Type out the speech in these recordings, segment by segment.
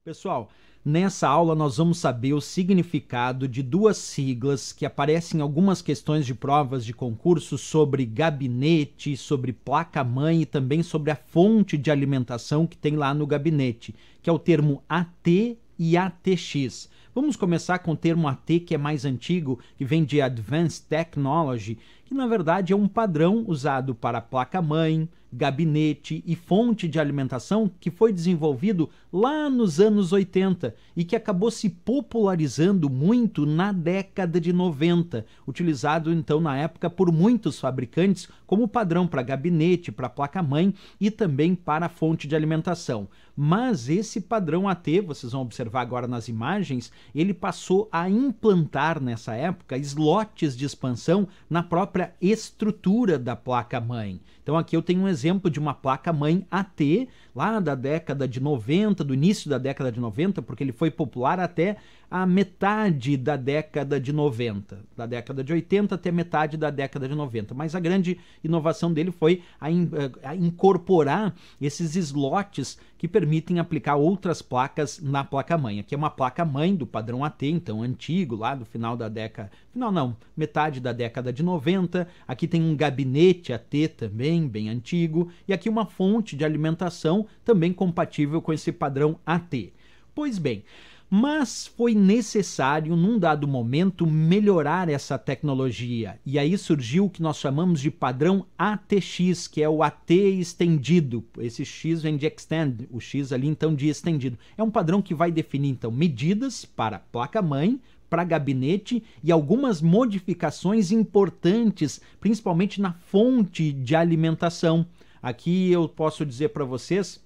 Pessoal, nessa aula nós vamos saber o significado de duas siglas que aparecem em algumas questões de provas de concurso sobre gabinete, sobre placa-mãe e também sobre a fonte de alimentação que tem lá no gabinete, que é o termo AT e ATX. Vamos começar com o termo AT, que é mais antigo, que vem de Advanced Technology, que na verdade é um padrão usado para placa-mãe, gabinete e fonte de alimentação que foi desenvolvido lá nos anos 80 e que acabou se popularizando muito na década de 90, utilizado então na época por muitos fabricantes como padrão para gabinete, para placa-mãe e também para fonte de alimentação. Mas esse padrão AT, vocês vão observar agora nas imagens, ele passou a implantar nessa época slots de expansão na própria estrutura da placa-mãe. Então aqui eu tenho um exemplo de uma placa-mãe AT, lá da década de 90, do início da década de 90, porque ele foi popular até a metade da década de 90, da década de 80 até metade da década de 90. Mas a grande inovação dele foi a incorporar esses slots que permitem aplicar outras placas na placa-mãe. Aqui é uma placa-mãe do padrão AT, então antigo, lá do final da década... Final não, metade da década de 90. Aqui tem um gabinete AT também, bem antigo. E aqui uma fonte de alimentação também compatível com esse padrão AT. Pois bem... Mas foi necessário, num dado momento, melhorar essa tecnologia. E aí surgiu o que nós chamamos de padrão ATX, que é o AT estendido. Esse X vem de extend, o X ali então de estendido. É um padrão que vai definir então medidas para placa-mãe, para gabinete e algumas modificações importantes, principalmente na fonte de alimentação. Aqui eu posso dizer para vocês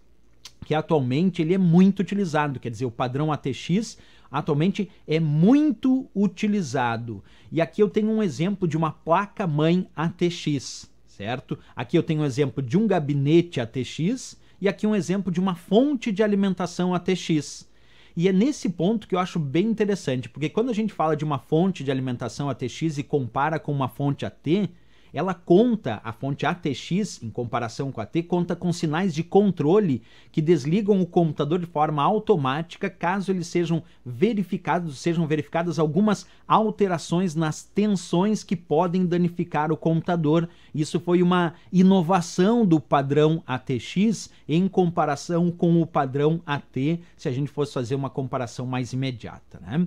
que atualmente ele é muito utilizado, quer dizer, o padrão ATX atualmente é muito utilizado. E aqui eu tenho um exemplo de uma placa-mãe ATX, certo? Aqui eu tenho um exemplo de um gabinete ATX e aqui um exemplo de uma fonte de alimentação ATX. E é nesse ponto que eu acho bem interessante, porque quando a gente fala de uma fonte de alimentação ATX e compara com uma fonte AT, ela conta, a fonte ATX, em comparação com a AT, conta com sinais de controle que desligam o computador de forma automática caso eles sejam verificadas algumas alterações nas tensões que podem danificar o computador. Isso foi uma inovação do padrão ATX em comparação com o padrão AT, se a gente fosse fazer uma comparação mais imediata, né?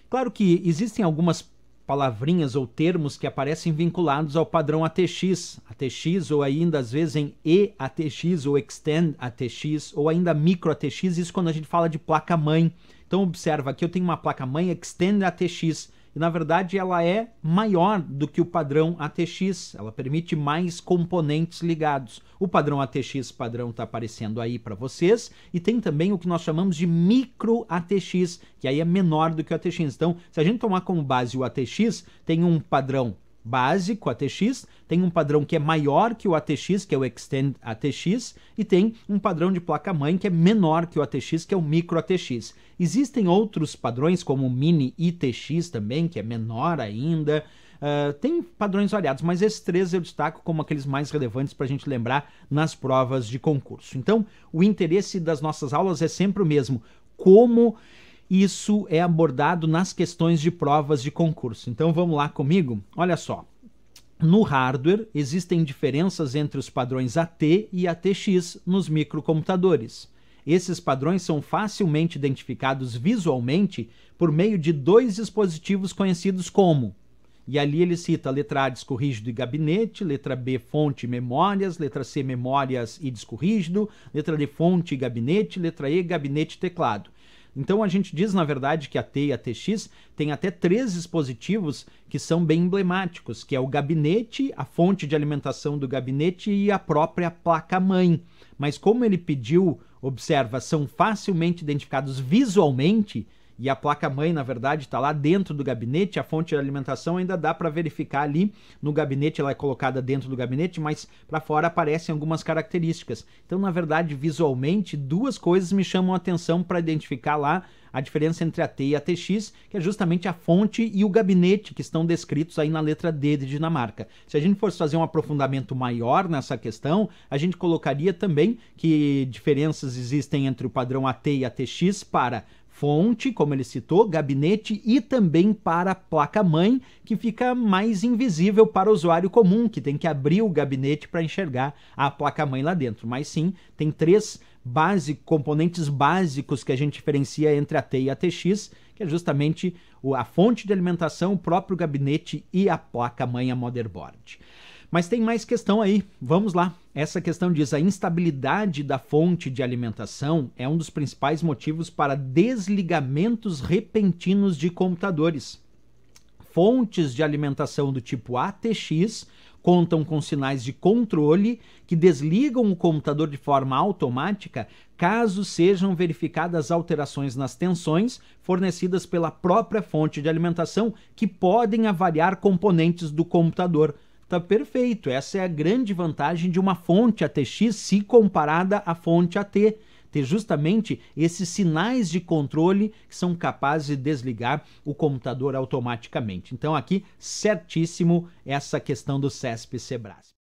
Claro que existem algumas palavrinhas ou termos que aparecem vinculados ao padrão ATX, ou ainda às vezes em eATX ou Extend ATX ou ainda micro ATX, isso quando a gente fala de placa-mãe. Então observa, aqui eu tenho uma placa-mãe Extend ATX e na verdade ela é maior do que o padrão ATX, ela permite mais componentes ligados. O padrão ATX está aparecendo aí para vocês e tem também o que nós chamamos de micro ATX, que aí é menor do que o ATX. Então, se a gente tomar como base o ATX, tem um padrão básico ATX, tem um padrão que é maior que o ATX, que é o Extend ATX, e tem um padrão de placa-mãe que é menor que o ATX, que é o micro ATX. Existem outros padrões, como o mini ITX também, que é menor ainda. Tem padrões variados, mas esses três eu destaco como aqueles mais relevantes para a gente lembrar nas provas de concurso. Então, o interesse das nossas aulas é sempre o mesmo, como isso é abordado nas questões de provas de concurso. Então vamos lá comigo? Olha só, no hardware existem diferenças entre os padrões AT e ATX nos microcomputadores. Esses padrões são facilmente identificados visualmente por meio de dois dispositivos conhecidos como... E ali ele cita a letra A, disco rígido e gabinete, letra B, fonte e memórias, letra C, memórias e disco rígido, letra D, fonte e gabinete, letra E, gabinete e teclado. Então a gente diz, na verdade, que a AT e a ATX tem até três dispositivos que são bem emblemáticos, que é o gabinete, a fonte de alimentação do gabinete e a própria placa-mãe. Mas como ele pediu, observa, são facilmente identificados visualmente, e a placa-mãe, na verdade, está lá dentro do gabinete. A fonte de alimentação ainda dá para verificar ali no gabinete, ela é colocada dentro do gabinete, mas para fora aparecem algumas características. Então, na verdade, visualmente, duas coisas me chamam a atenção para identificar lá a diferença entre a T e a TX, que é justamente a fonte e o gabinete que estão descritos aí na letra D de Dinamarca. Se a gente fosse fazer um aprofundamento maior nessa questão, a gente colocaria também que diferenças existem entre o padrão AT e a TX para fonte, como ele citou, gabinete e também para placa-mãe, que fica mais invisível para o usuário comum, que tem que abrir o gabinete para enxergar a placa-mãe lá dentro. Mas sim, tem três componentes básicos que a gente diferencia entre a T e a TX, que é justamente a fonte de alimentação, o próprio gabinete e a placa-mãe, a motherboard. Mas tem mais questão aí, vamos lá. Essa questão diz: a instabilidade da fonte de alimentação é um dos principais motivos para desligamentos repentinos de computadores. Fontes de alimentação do tipo ATX contam com sinais de controle que desligam o computador de forma automática caso sejam verificadas alterações nas tensões fornecidas pela própria fonte de alimentação, que podem avariar componentes do computador. Tá perfeito, essa é a grande vantagem de uma fonte ATX se comparada à fonte AT. Ter justamente esses sinais de controle que são capazes de desligar o computador automaticamente. Então aqui, certíssimo essa questão do CESP e SEBRASP.